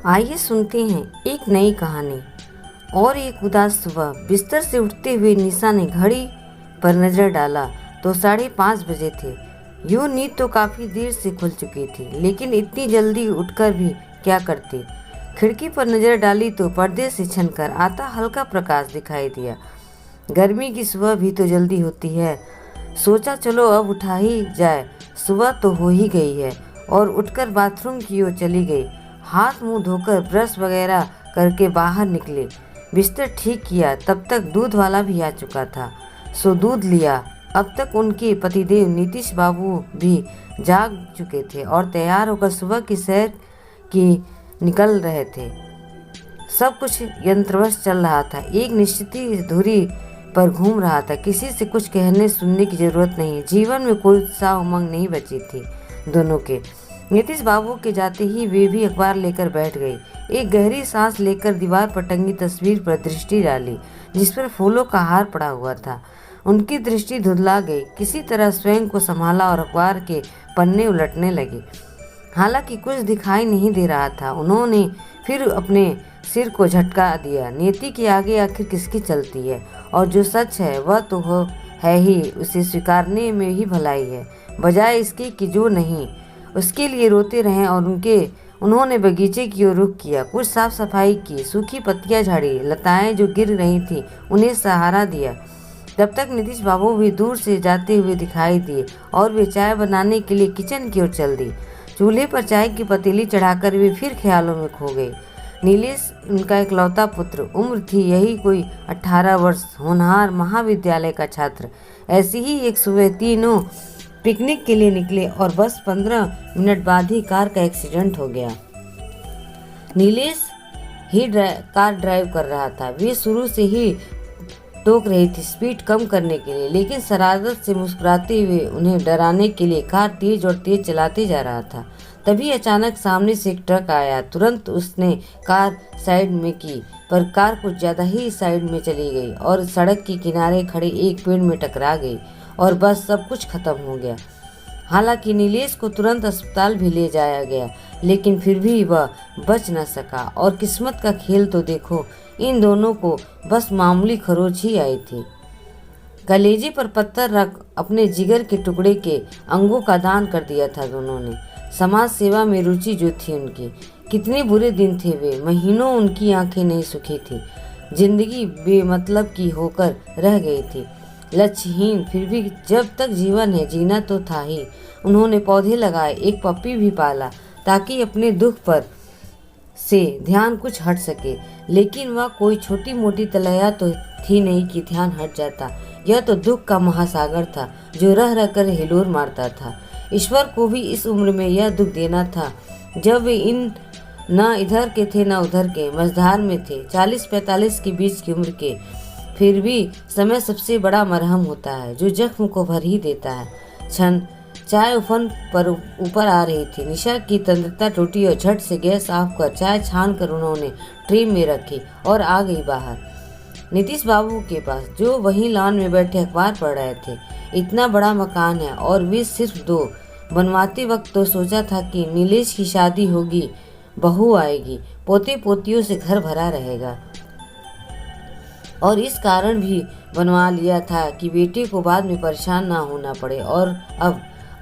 आइए सुनते हैं एक नई कहानी। और एक उदास सुबह बिस्तर से उठते हुए निशा ने घड़ी पर नजर डाला तो 5:30 बजे थे। यूं नींद तो काफी देर से खुल चुकी थी, लेकिन इतनी जल्दी उठकर भी क्या करती। खिड़की पर नजर डाली तो पर्दे से छनकर आता हल्का प्रकाश दिखाई दिया। गर्मी की सुबह भी तो जल्दी होती है। सोचा चलो अब उठा ही जाए, सुबह तो हो ही गई है। और उठकर बाथरूम की ओर चली गई। हाथ मुंह धोकर ब्रश वगैरह करके बाहर निकले। बिस्तर ठीक किया, तब तक दूध वाला भी आ चुका था, सो दूध लिया। अब तक उनके पतिदेव नीतीश बाबू भी जाग चुके थे और तैयार होकर सुबह की सैर की निकल रहे थे। सब कुछ यंत्रवश चल रहा था, एक निश्चित धुरी पर घूम रहा था। किसी से कुछ कहने सुनने की जरूरत नहीं। जीवन में कोई उत्साह उमंग नहीं बची थी दोनों के। नीतीश बाबू के जाते ही वे भी अखबार लेकर बैठ गई। एक गहरी सांस लेकर दीवार पर टंगी तस्वीर पर दृष्टि डाली, जिस पर फूलों का हार पड़ा हुआ था। उनकी दृष्टि धुंधला गई। किसी तरह स्वयं को संभाला और अखबार के पन्ने उलटने लगे। हालांकि कुछ दिखाई नहीं दे रहा था। उन्होंने फिर अपने सिर को झटका दिया। नियति के आगे आखिर किसकी चलती है, और जो सच है वह तो है ही, उसे स्वीकारने में ही भलाई है, बजाय इसके कि जो नहीं उसके लिए रोते रहें। और उन्होंने बगीचे की ओर रुख किया। कुछ साफ सफाई की, सूखी पत्तियां झाड़ी, लताएं जो गिर रही थीं उन्हें सहारा दिया। तब तक नीतीश बाबू भी दूर से जाते हुए दिखाई दिए और वे चाय बनाने के लिए किचन की ओर चल दी। चूल्हे पर चाय की पतीली चढ़ाकर वे फिर ख्यालों में खो गई। नीलेश उनका इकलौता पुत्र, उम्र थी यही कोई 18 वर्ष, होनहार, महाविद्यालय का छात्र। ऐसी ही एक सुबह तीनों पिकनिक के लिए निकले और बस 15 मिनट बाद ही कार का एक्सीडेंट हो गया। नीलेश ही कार ड्राइव कर रहा था। वे शुरू से ही टोक रही थी स्पीड कम करने के लिए, लेकिन शरारत से मुस्कुराते हुए उन्हें डराने के लिए कार तेज और तेज चलाते जा रहा था। तभी अचानक सामने से एक ट्रक आया। तुरंत उसने कार साइड में की, पर कार कुछ ज्यादा ही साइड में चली गई और सड़क के किनारे खड़े एक पेड़ में टकरा गई और बस सब कुछ खत्म हो गया। हालांकि नीलेश को तुरंत अस्पताल भी ले जाया गया, लेकिन फिर भी वह बच न सका। और किस्मत का खेल तो देखो, इन दोनों को बस मामूली खरोच ही आई थी। कलेजे पर पत्थर रख अपने जिगर के टुकड़े के अंगों का दान कर दिया था दोनों ने। समाज सेवा में रुचि जो थी उनकी। कितने बुरे दिन थे वे, महीनों उनकी आंखें नहीं सूखी थी। जिंदगी बेमतलब की होकर रह गई थी, लक्ष्यहीन। फिर भी जब तक जीवन है जीना तो था ही। उन्होंने पौधे लगाए, एक पप्पी भी पाला, ताकि अपने दुख पर से ध्यान कुछ हट सके। लेकिन वह कोई छोटी मोटी तलैया तो थी नहीं कि ध्यान हट जाता। यह तो दुख का महासागर था जो रह रह कर हिलोर मारता था। ईश्वर को भी इस उम्र में यह दुख देना था, जब वे न इधर के थे न उधर के, मझधार में थे, 40-45 के बीच की उम्र के। फिर भी समय सबसे बड़ा मरहम होता है, जो जख्म को भर ही देता है। क्षण चाय उफन पर ऊपर आ रही थी। निशा की तंद्रता टूटी और झट से गैस ऑफ कर चाय छान कर उन्होंने ट्रे में रखी और आ गई बाहर नीतीश बाबू के पास, जो वहीं लॉन में बैठे अखबार पढ़ रहे थे। इतना बड़ा मकान है और वे सिर्फ 2। बनवाते वक्त तो सोचा था कि नीलेश की शादी होगी, बहू आएगी, पोते पोतियों से घर भरा रहेगा, और इस कारण भी बनवा लिया था कि बेटे को बाद में परेशान ना होना पड़े। और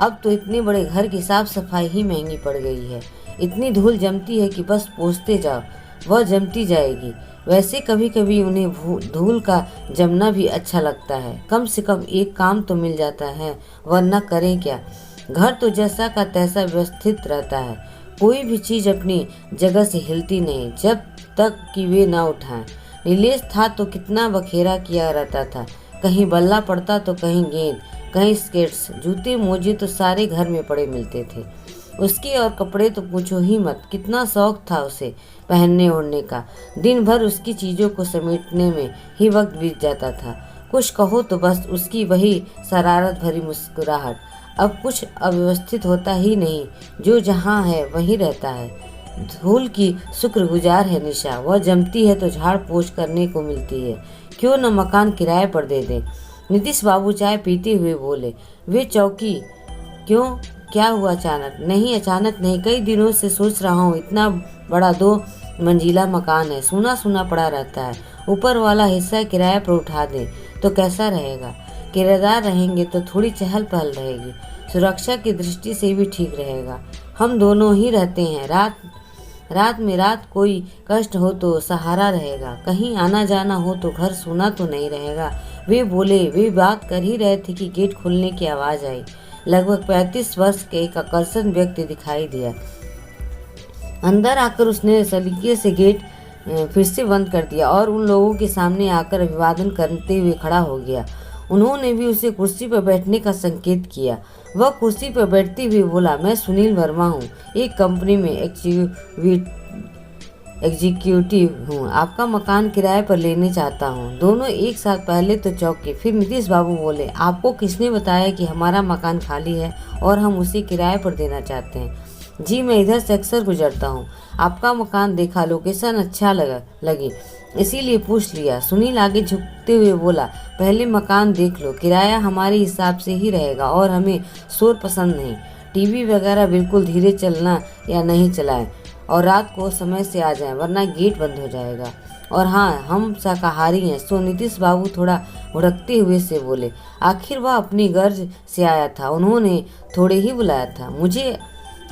अब तो इतने बड़े घर की साफ सफाई ही महंगी पड़ गई है। इतनी धूल जमती है कि बस पोंछते जाओ, वह जमती जाएगी। वैसे कभी कभी उन्हें धूल का जमना भी अच्छा लगता है। कम से कम एक काम तो मिल जाता है, वरना करें क्या। घर तो जैसा का तैसा व्यवस्थित रहता है, कोई भी चीज अपनी जगह से हिलती नहीं जब तक कि वे ना उठाएं। नीलेश था तो कितना बखेरा किया रहता था। कहीं बल्ला पड़ता तो कहीं गेंद, कहीं स्केट्स, जूते मोजे तो सारे घर में पड़े मिलते थे। उसके और कपड़े तो पूछो ही मत, कितना शौक था उसे पहनने ओढ़ने का। दिन भर उसकी चीज़ों को समेटने में ही वक्त बीत जाता था। कुछ कहो तो बस उसकी वही शरारत भरी मुस्कुराहट। अब कुछ अव्यवस्थित होता ही नहीं, जो जहाँ है वहीं रहता है। धूल की शुक्रगुजार है निशा, वह जमती है तो झाड़ पोछ करने को मिलती है। क्यों न मकान किराए पर दे दे। नीतीश बाबू चाय पीते हुए बोले। वे चौकी। क्यों, क्या हुआ अचानक? नहीं अचानक नहीं, कई दिनों से सोच रहा हूँ, इतना बड़ा 2 मंजिला मकान है, सूना सूना पड़ा रहता है। ऊपर वाला हिस्सा किराए पर उठा दें तो कैसा रहेगा? किराएदार रहेंगे तो थोड़ी चहल पहल रहेगी, सुरक्षा की दृष्टि से भी ठीक रहेगा। हम दोनों ही रहते हैं, रात कोई कष्ट हो तो सहारा रहेगा, कहीं आना जाना हो तो घर सूना तो नहीं रहेगा। वे बात कर ही रहे थे कि गेट खुलने की आवाज़ आई। लगभग 35 वर्ष के एक आकर्षक व्यक्ति दिखाई दिया। अंदर आकर उसने सलीके से गेट फिर से बंद कर दिया और उन लोगों के सामने आकर अभिवादन करते हुए खड़ा हो गया। उन्होंने भी उसे कुर्सी पर बैठने का संकेत किया। वह कुर्सी पर बैठते हुए बोला, मैं सुनील वर्मा हूँ, एक कंपनी में एग्जीक्यूटिव हूँ, आपका मकान किराए पर लेने चाहता हूँ। दोनों एक साथ पहले तो चौंके, फिर नीतीश बाबू बोले, आपको किसने बताया कि हमारा मकान खाली है और हम उसे किराए पर देना चाहते हैं? जी, मैं इधर से अक्सर गुजरता हूँ, आपका मकान देखा, लोकेशन अच्छा लगी, इसीलिए पूछ लिया। सुनील आगे झुकते हुए बोला, पहले मकान देख लो, किराया हमारे हिसाब से ही रहेगा और हमें शोर पसंद नहीं। टीवी वगैरह बिल्कुल धीरे चलना या नहीं चलाएं और रात को समय से आ जाएं, वरना गेट बंद हो जाएगा। और हाँ, हम शाकाहारी हैं। सो नीतीश बाबू थोड़ा भुड़कते हुए से बोले, आखिर वह अपनी गर्ज से आया था, उन्होंने थोड़े ही बुलाया था। मुझे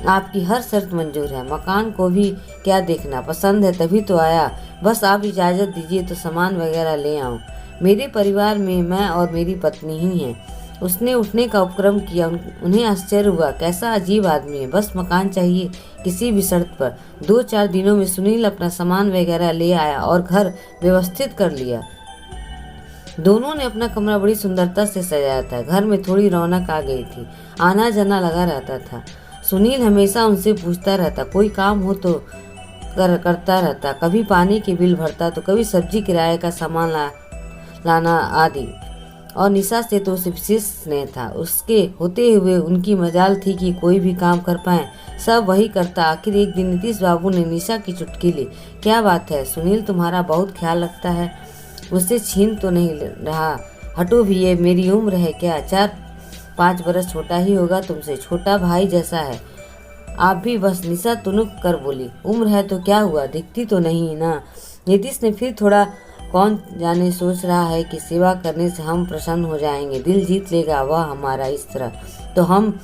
आपकी हर शर्त मंजूर है, मकान को भी क्या देखना, पसंद है तभी तो आया, बस आप इजाज़त दीजिए तो सामान वगैरह ले आऊँ। मेरे परिवार में मैं और मेरी पत्नी ही हैं। उसने उठने का उपक्रम किया। उन्हें आश्चर्य हुआ, कैसा अजीब आदमी है, बस मकान चाहिए किसी भी शर्त पर। 2-4 दिनों में सुनील अपना सामान वगैरह ले आया और घर व्यवस्थित कर लिया। दोनों ने अपना कमरा बड़ी सुंदरता से सजाया था। घर में थोड़ी रौनक आ गई थी, आना जाना लगा रहता था। सुनील हमेशा उनसे पूछता रहता, कोई काम हो तो करता रहता, कभी पानी के बिल भरता तो कभी सब्जी किराए का सामान लाना आदि। और निशा से तो उसे विशेष स्नेह था। उसके होते हुए उनकी मजाल थी कि कोई भी काम कर पाए, सब वही करता। आखिर एक दिन नीतीश बाबू ने निशा की चुटकी ली। क्या बात है सुनील, तुम्हारा बहुत ख्याल रखता है, उससे छीन तो नहीं रहा? हटो भी, ये मेरी उम्र है क्या? 4-5 बरस छोटा ही होगा तुमसे, छोटा भाई जैसा है आप भी। बस निशा तुनुक कर बोली, उम्र है तो क्या हुआ, दिखती तो नहीं ना? नीतीश ने फिर थोड़ा, कौन जाने सोच रहा है कि सेवा करने से हम प्रसन्न हो जाएंगे, दिल जीत लेगा वह हमारा इस तरह, तो हम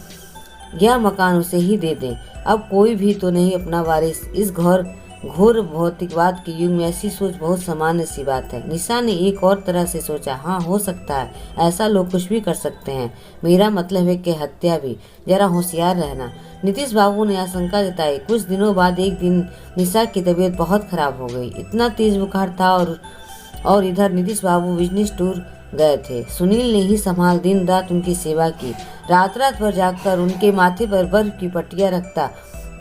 यह मकान उसे ही दे दें। अब कोई भी तो नहीं अपना वारिस। इस घोर भौतिकवाद के युग में ऐसी सोच बहुत सामान्य सी बात है। निशा ने एक और तरह से सोचा, हाँ हो सकता है, ऐसा लोग कुछ भी कर सकते हैं, मेरा मतलब है कि हत्या भी, जरा होशियार रहना। नीतीश बाबू ने आशंका जताई। कुछ दिनों बाद एक दिन निशा की तबीयत बहुत खराब हो गई, इतना तेज बुखार था और इधर नीतीश बाबू बिजनेस टूर गए थे। सुनील ने ही संभाल दिन रात उनकी सेवा की, रात भर जागकर उनके माथे पर बर्फ की पट्टियां रखता,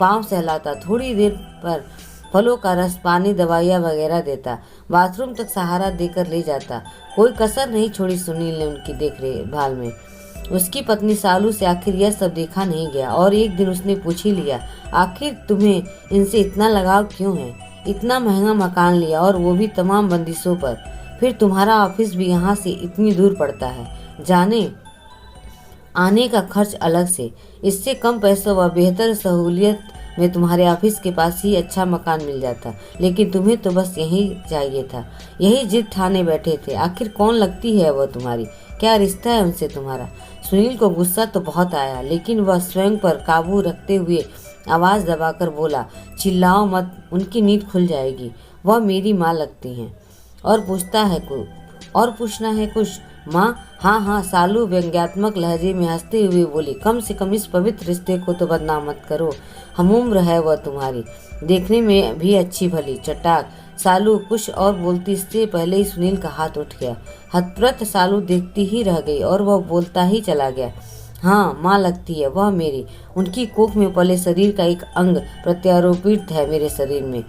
पाँव सहलाता, थोड़ी देर पर फलों का रस, पानी, दवाइयाँ वगैरह देता, बाथरूम तक सहारा देकर ले जाता। कोई कसर नहीं छोड़ी सुनील ने उनकी देखभाल में। उसकी पत्नी सालू से आखिर यह सब देखा नहीं गया और एक दिन उसने पूछ ही लिया, आखिर तुम्हें इनसे इतना लगाव क्यों है? इतना महंगा मकान लिया और वो भी तमाम बंदिशों पर, फिर तुम्हारा ऑफिस भी यहाँ से इतनी दूर पड़ता है, जाने आने का खर्च अलग से, इससे कम पैसों व बेहतर सहूलियत में तुम्हारे ऑफिस के पास ही अच्छा मकान मिल जाता, लेकिन तुम्हें तो बस यही चाहिए था, यही जिद ठाने बैठे थे। आखिर कौन लगती है वह तुम्हारी, क्या रिश्ता है उनसे तुम्हारा? सुनील को गुस्सा तो बहुत आया, लेकिन वह स्वयं पर काबू रखते हुए आवाज़ दबाकर बोला, चिल्लाओ मत, उनकी नींद खुल जाएगी, वह मेरी माँ लगती हैं। और पूछना है कुछ? माँ? हाँ, सालू व्यंग्यात्मक लहजे में हंसते हुए बोली, कम से कम इस पवित्र रिश्ते को तो बदनाम मत करो, हम उम्र है वह तुम्हारी, देखने में भी अच्छी भली। चटाक सालू कुछ और बोलती इससे पहले ही सुनील का हाथ उठ गया। हतप्रत सालू देखती ही रह गई और वह बोलता ही चला गया, हाँ माँ लगती है वह मेरी, उनकी कोख में पले शरीर का एक अंग प्रत्यारोपित है मेरे शरीर में,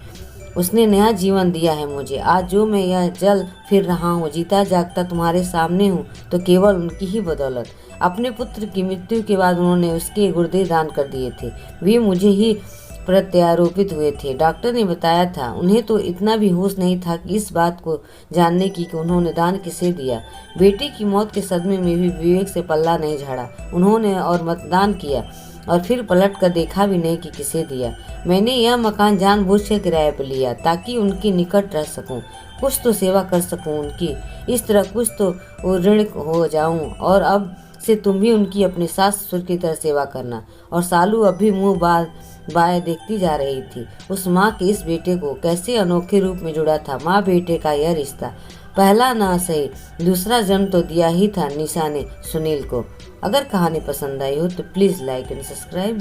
उसने नया जीवन दिया है मुझे। आज जो मैं यह जल फिर रहा हूँ, जीता जागता तुम्हारे सामने हूँ, तो केवल उनकी ही बदौलत। अपने पुत्र की मृत्यु के बाद उन्होंने उसके गुर्दे दान कर दिए थे, वे मुझे ही प्रत्यारोपित हुए थे। डॉक्टर ने बताया था। उन्हें तो इतना भी होश नहीं था कि इस बात को जानने की कि उन्होंने दान किसे दिया। बेटी की मौत के सदमे में भी विवेक से पल्ला नहीं झाड़ा उन्होंने और मतदान किया। और फिर पलट कर देखा भी नहीं कि किसे दिया। मैंने यह मकान जानबूझ कर किराए पर लिया ताकि उनके निकट रह सकूं, कुछ तो सेवा कर सकूं उनकी, इस तरह कुछ तो ऋण हो जाऊं। और अब से तुम भी उनकी अपने सास ससुर की तरह सेवा करना। और सालू अब भी मुंह बाएं देखती जा रही थी। उस माँ के इस बेटे को कैसे अनोखे रूप में जुड़ा था माँ बेटे का यह रिश्ता। पहला ना सही, दूसरा जन्म तो दिया ही था निशा ने सुनील को। अगर कहानी पसंद आई हो तो प्लीज़ लाइक एंड सब्सक्राइब।